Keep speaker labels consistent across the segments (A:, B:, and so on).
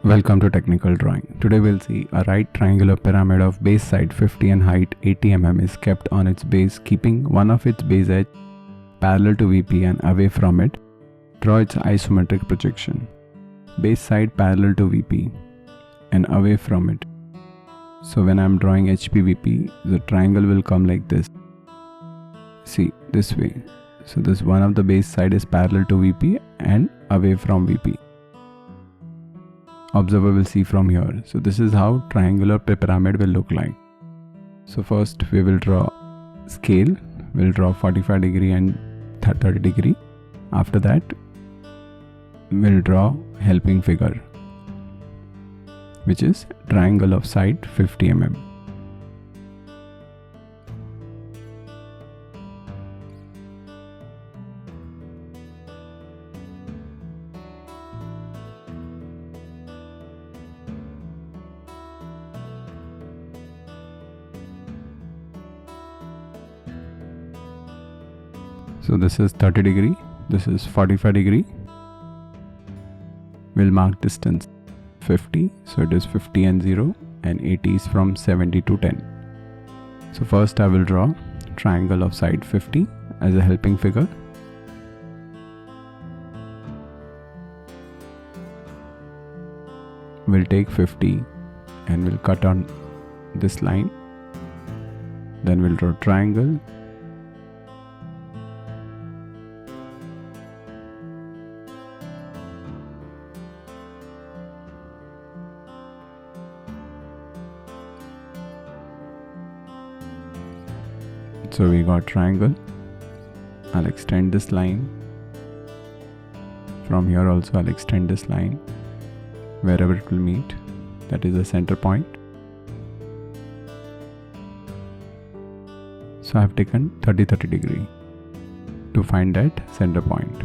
A: Welcome to Technical Drawing. Today we'll see a right triangular pyramid of base side 50 and height 80 mm is kept on its base, keeping one of its base edge parallel to VP and away from it. Draw its isometric projection. Base side parallel to VP and away from it. So when I'm drawing HPVP, the triangle will come like this. See, this way. So this one of the base side is parallel to VP and away from VP. Observer will see from here. So this is how triangular pyramid will look like. So first we will draw scale. We'll draw 45 degree and 30 degree. After that we'll draw helping figure, which is triangle of side 50 mm. So this is 30 degree, this is 45 degree. We'll mark distance 50, so it is 50 and 0, and 80 is from 70 to 10. So first I will draw triangle of side 50 as a helping figure. We'll take 50 and we'll cut on this line. Then we'll draw triangle. So we got triangle. I'll extend this line. From here also I'll extend this line wherever it will meet. That is the center point. So I have taken 30 degree to find that center point.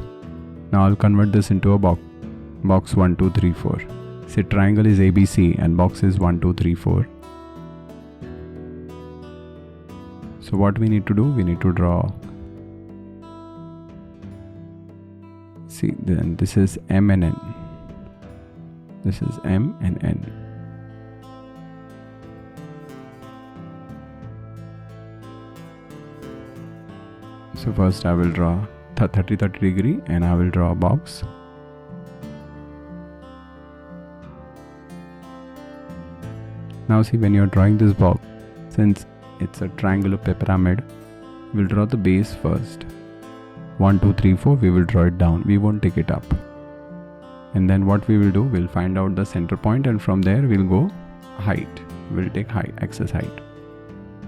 A: Now I'll convert this into a box. Box 1, 2, 3, 4. Say triangle is ABC and box is 1, 2, 3, 4. So what we need to do, we need to draw, see, then this is M and N, this is M and N. So first I will draw 30 degree and I will draw a box. Now see, when you are drawing this box, since it's a triangular pyramid, we'll draw the base first. 1, 2, 3, 4, we will draw it down, we won't take it up. And then what we will do, we'll find out the center point, and from there we'll go height. We'll take height, axis height.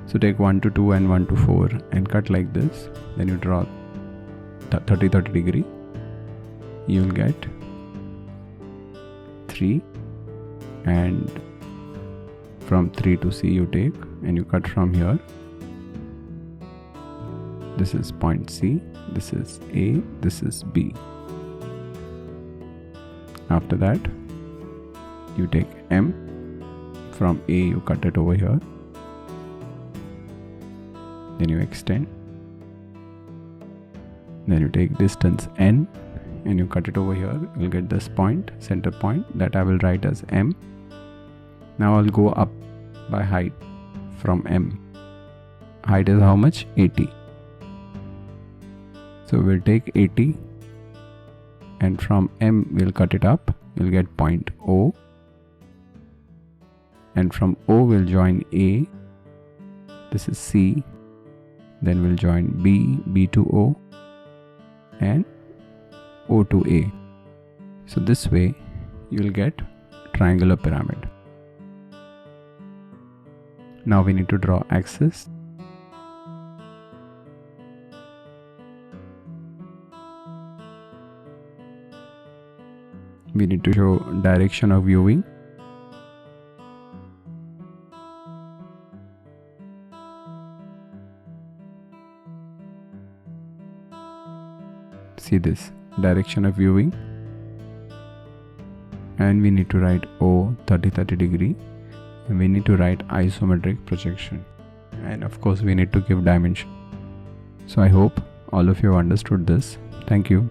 A: So take 1 to 2 and 1 to 4 and cut like this. Then you draw 30 degree. You'll get 3, and from 3 to C you take and you cut from here. This is point C, this is A, this is B. After that you take M. From A you cut it over here. Then you extend. Then you take distance N and you cut it over here. You'll get this point, center point, that I will write as M. Now I'll go up by height from M. Height is how much? 80. So we'll take 80 and from M we'll cut it up. We'll get point O. And from O we'll join A. This is C. Then we'll join B, B to O, and O to A. So this way you'll get triangular pyramid. Now we need to draw axis. We need to show direction of viewing. See this, direction of viewing. And we need to write O 30 degree. And we need to write isometric projection. And of course we need to give dimension. So I hope all of you have understood this. Thank you.